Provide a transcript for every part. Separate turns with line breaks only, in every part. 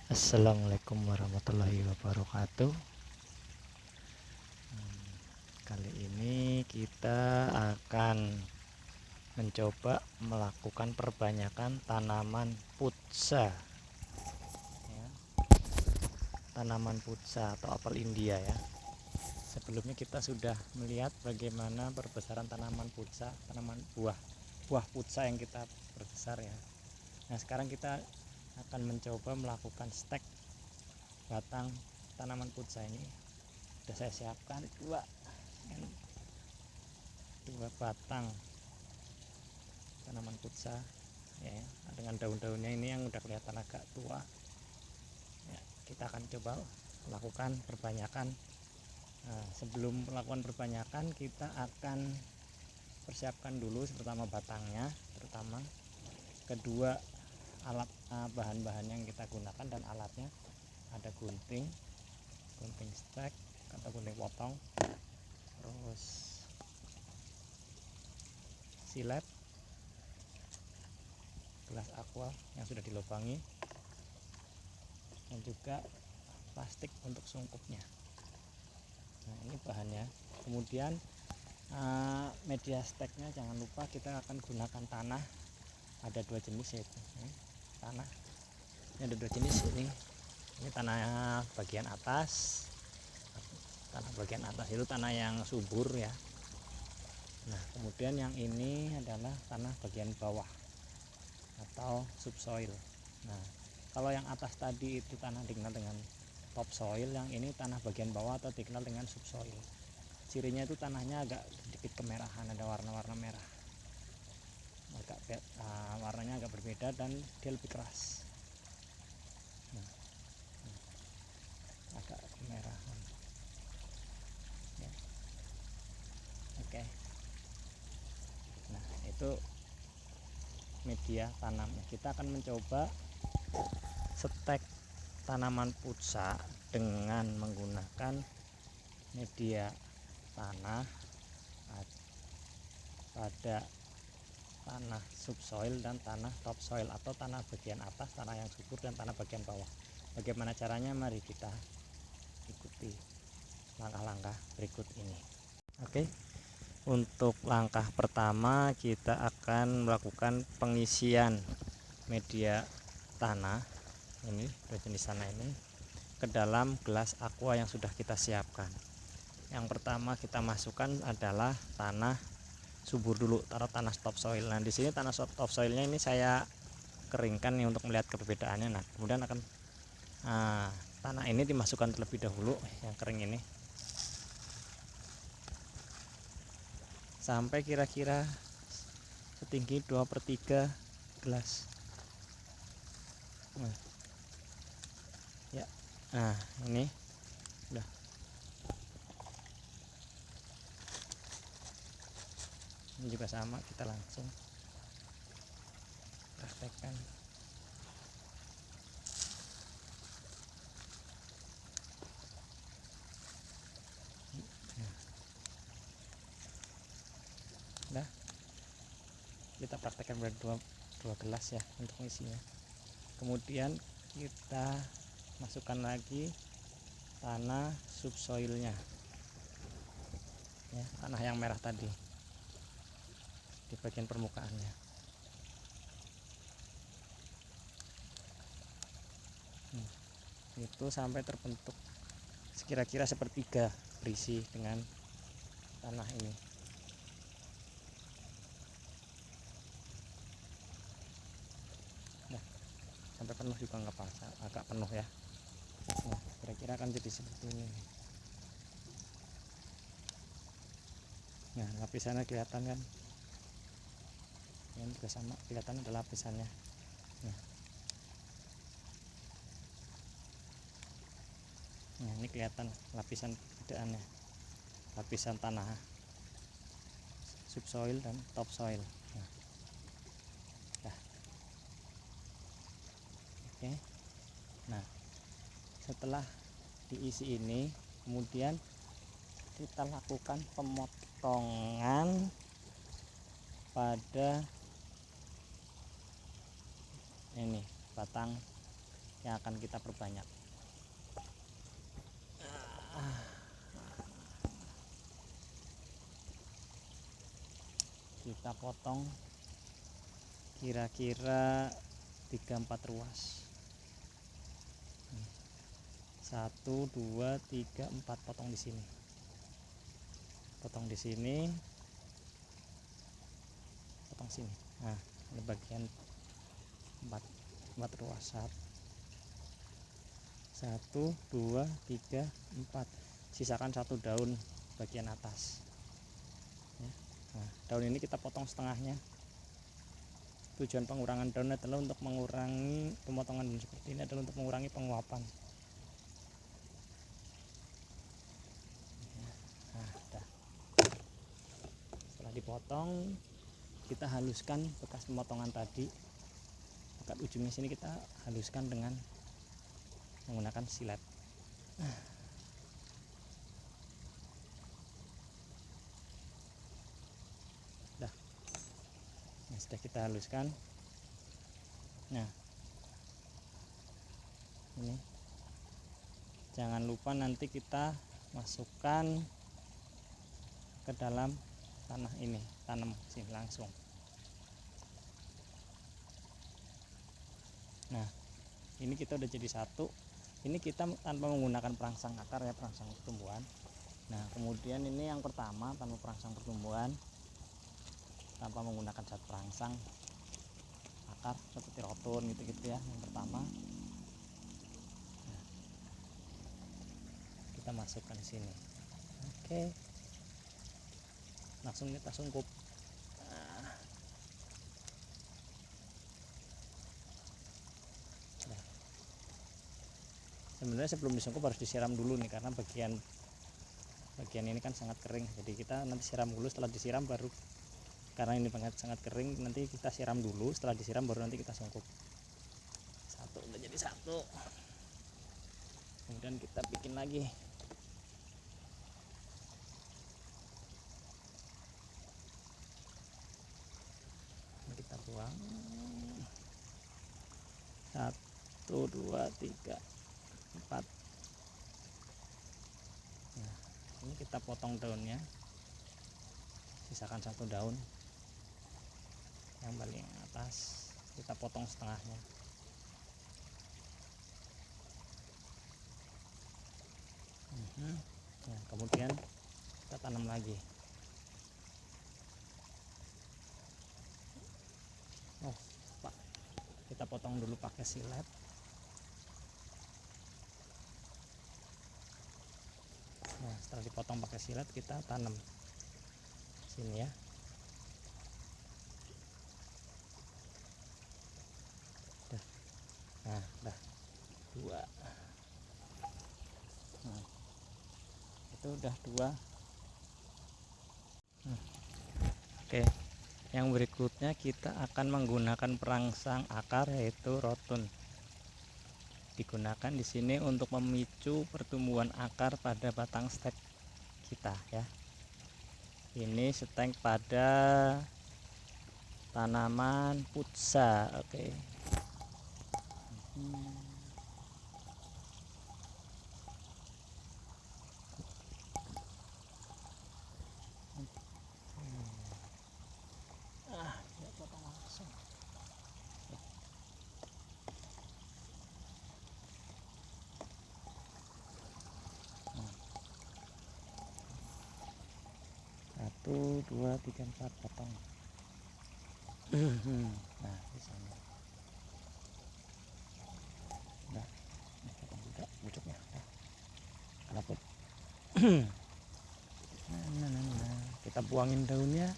Assalamualaikum warahmatullahi wabarakatuh. Kali ini kita akan mencoba melakukan perbanyakan tanaman putsa, ya. Tanaman putsa atau apel India, ya. Sebelumnya kita sudah melihat bagaimana perbesaran tanaman putsa, tanaman buah putsa yang kita perbesar, ya. Nah, sekarang kita akan mencoba melakukan stek batang tanaman putsa ini. Sudah saya siapkan dua batang tanaman putsa, ya, dengan daun-daunnya ini yang udah kelihatan agak tua, ya. Kita akan coba melakukan perbanyakan. Nah, sebelum melakukan perbanyakan kita akan persiapkan dulu pertama batangnya, pertama, kedua alat bahan-bahan yang kita gunakan, dan alatnya ada gunting stek atau gunting potong, terus silet, gelas aqua yang sudah dilubangi, dan juga plastik untuk sungkupnya. Nah, ini bahannya. Kemudian media steknya jangan lupa kita akan gunakan tanah. Ada dua jenis, yaitu tanah. Ini ada dua jenis. Ini tanah bagian atas. Tanah bagian atas itu tanah yang subur, ya. Nah, kemudian yang ini adalah tanah bagian bawah atau subsoil. Nah, kalau yang atas tadi itu tanah dikenal dengan topsoil, yang ini tanah bagian bawah atau dikenal dengan subsoil. Cirinya itu tanahnya agak sedikit kemerahan, ada warna-warna merah, warnanya agak berbeda, dan dia lebih keras. Nah, agak kemerahan, ya. Oke. Nah, itu media tanamnya. Kita akan mencoba setek tanaman putsa dengan menggunakan media tanah pada tanah subsoil dan tanah topsoil, atau tanah bagian atas, tanah yang subur, dan tanah bagian bawah. Bagaimana caranya? Mari kita ikuti langkah-langkah berikut ini. Oke. Untuk langkah pertama kita akan melakukan pengisian media tanah ini, dua jenis tanah ini, ke dalam gelas aqua yang sudah kita siapkan. Yang pertama kita masukkan adalah tanah subur dulu, taruh tanah topsoil. Nah, di sini tanah topsoilnya ini saya keringkan nih untuk melihat perbedaannya. Nah, kemudian akan tanah ini dimasukkan terlebih dahulu, yang kering ini, sampai kira-kira setinggi 2/3 gelas. Nah, ya. Nah, ini udah. Ini juga sama, kita langsung praktekkan. Nah, kita praktekkan dua gelas, ya, untuk isinya. Kemudian kita masukkan lagi tanah subsoilnya, ya, tanah yang merah tadi di bagian permukaannya. Itu sampai terbentuk sekira-kira sepertiga berisi dengan tanah ini. Nah, sampai penuh juga nggak apa-apa, agak penuh, ya. Nah, kira-kira akan jadi seperti ini. Nah, lapisannya kelihatan kan? Ini juga sama, kelihatan ada lapisannya. Nah, ini kelihatan lapisan perbedaannya, lapisan tanah subsoil dan topsoil. Nah, oke. Nah, setelah diisi ini, kemudian kita lakukan pemotongan pada ini batang yang akan kita perbanyak. Kita potong kira-kira 3-4 ruas. 1 2 3 4 potong di sini. Potong di sini. Potong sini. Nah, ini bagian 4 ruas. 1 2 3 4. Sisakan 1 daun bagian atas. Nah, daun ini kita potong setengahnya. Tujuan pengurangan daun adalah untuk mengurangi pemotongan daun seperti ini adalah untuk mengurangi penguapan. Nah, dah. Setelah dipotong, kita haluskan bekas pemotongan tadi. Dekat ujungnya sini kita haluskan dengan menggunakan silet. Nah, sudah kita haluskan. Nah, ini jangan lupa nanti kita masukkan ke dalam tanah ini, tanam sini langsung. Nah, ini kita udah jadi satu. Ini kita tanpa menggunakan perangsang akar ya, perangsang pertumbuhan. Nah, kemudian ini yang pertama tanpa perangsang pertumbuhan, tanpa menggunakan zat perangsang akar seperti rotun gitu-gitu ya. Yang pertama, nah, kita masukkan di sini. Oke, langsung kita sungkup. Nah, sebenarnya sebelum disungkup harus disiram dulu nih, karena bagian ini kan sangat kering. Jadi kita nanti siram dulu, setelah disiram baru, karena ini sangat kering, nanti kita siram dulu, setelah disiram baru nanti kita sungkup. Satu udah jadi satu, kemudian kita bikin lagi. Kita buang 1 2 3 4. Nah, ini kita potong daunnya, sisakan 1 daun yang paling atas, kita potong setengahnya. Nah, kemudian kita tanam lagi. Oh, Pak, kita potong dulu pakai silet. Nah, setelah dipotong pakai silet, kita tanam sini ya. Nah, udah 2. Nah, itu udah 2. Oke, yang berikutnya kita akan menggunakan perangsang akar yaitu rotun. Digunakan di sini untuk memicu pertumbuhan akar pada batang stek kita ya. Ini stek pada tanaman putsa. Oke. Potong langsung. Satu, 2, 3, 4 potong. Nah, di sana. Nah, potong juga pucuknya. Kenapa? Nah. Kita buangin daunnya.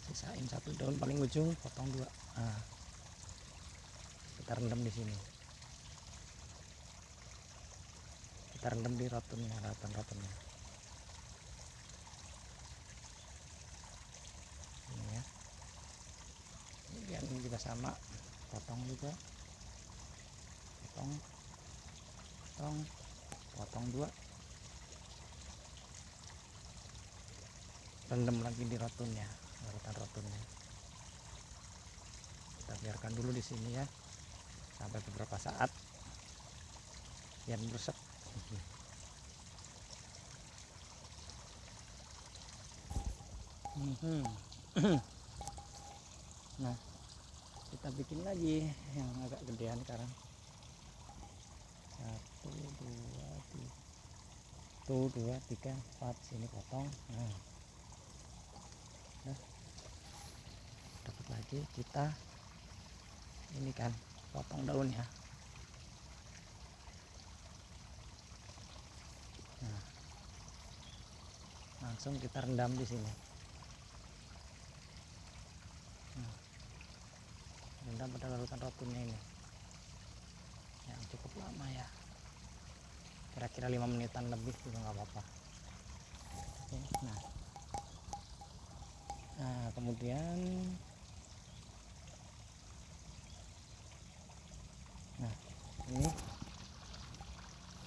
Sisain 1 daun paling ujung, potong 2. Nah, kita rendam di sini. Kita rendam di rotunnya, rotunnya. Ini ya. Kemudian ini juga sama, potong juga. Potong 2. Rendam lagi di rotunnya, rotunnya. Kita kita biarkan dulu di sini ya sampai beberapa saat biar meresap. Nah, kita bikin lagi yang agak gedean sekarang. 1 2 3 4 sini potong. Nah, dapat lagi kita ini kan potong daunnya. Nah, langsung kita rendam di sini. Nah, rendam pada larutan rotunnya ini yang cukup lama ya, kira-kira 5 menitan lebih juga nggak apa-apa. Oke, nah kemudian ini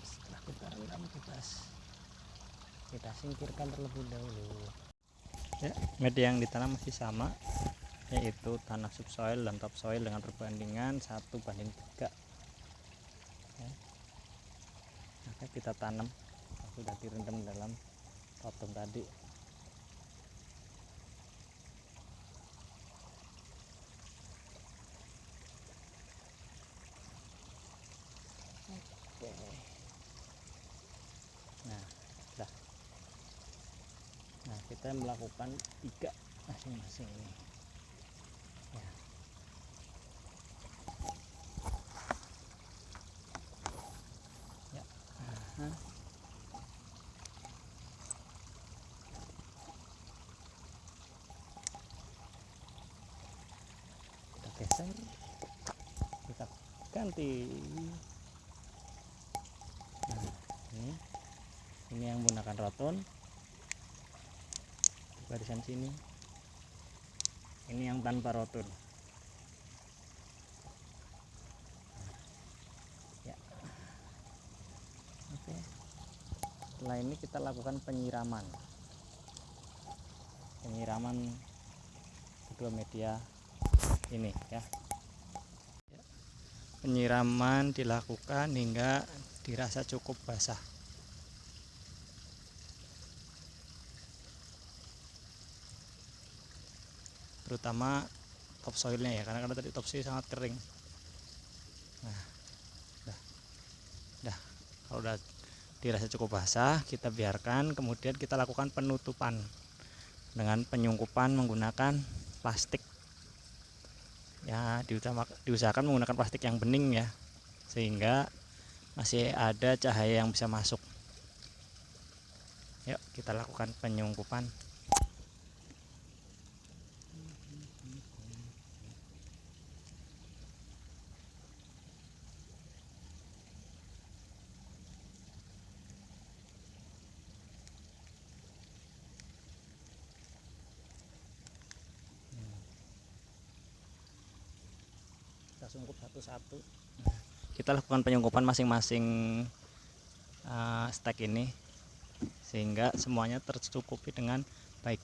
setelah kita rendam kita singkirkan terlebih dahulu ya. Media yang ditanam masih sama, yaitu tanah subsoil dan topsoil dengan perbandingan 1:3 ya. Maka kita tanam sudah direndam dalam rotum tadi. Oke. Nah, kita melakukan 3 masing-masing ini ya. Ya. Kita geser, kita ganti. Nah, ini yang menggunakan roton barisan sini, ini yang tanpa roton ya. Oke, setelah ini kita lakukan penyiraman kedua media ini ya. Penyiraman dilakukan hingga dirasa cukup basah. Terutama topsoilnya ya, karena tadi topsoil sangat kering. Nah, kalau udah dirasa cukup basah, kita biarkan, kemudian kita lakukan penutupan dengan penyungkupan menggunakan plastik ya. Diusahakan menggunakan plastik yang bening ya, sehingga masih ada cahaya yang bisa masuk. Yuk kita lakukan penyungkupan. Kita sungkup satu-satu. Kita lakukan penyungkupan masing-masing stek ini sehingga semuanya tercukupi dengan baik.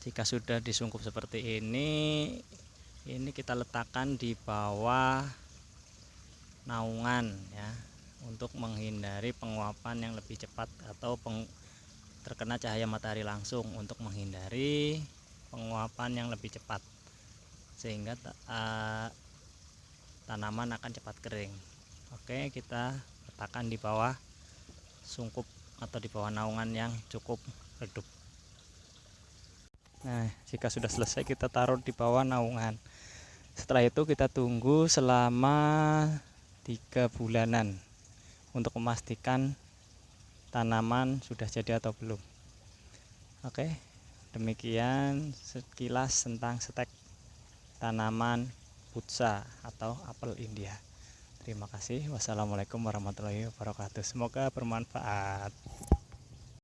Jika sudah disungkup seperti ini kita letakkan di bawah naungan ya, untuk menghindari penguapan yang lebih cepat atau terkena cahaya matahari langsung, untuk menghindari penguapan yang lebih cepat sehingga tanaman akan cepat kering. Oke, kita letakkan di bawah sungkup atau di bawah naungan yang cukup redup. Nah, jika sudah selesai kita taruh di bawah naungan. Setelah itu kita tunggu selama 3 bulanan untuk memastikan tanaman sudah jadi atau belum. Oke, demikian sekilas tentang stek tanaman putsa atau apel India. Terima kasih. Wassalamualaikum warahmatullahi wabarakatuh. Semoga bermanfaat.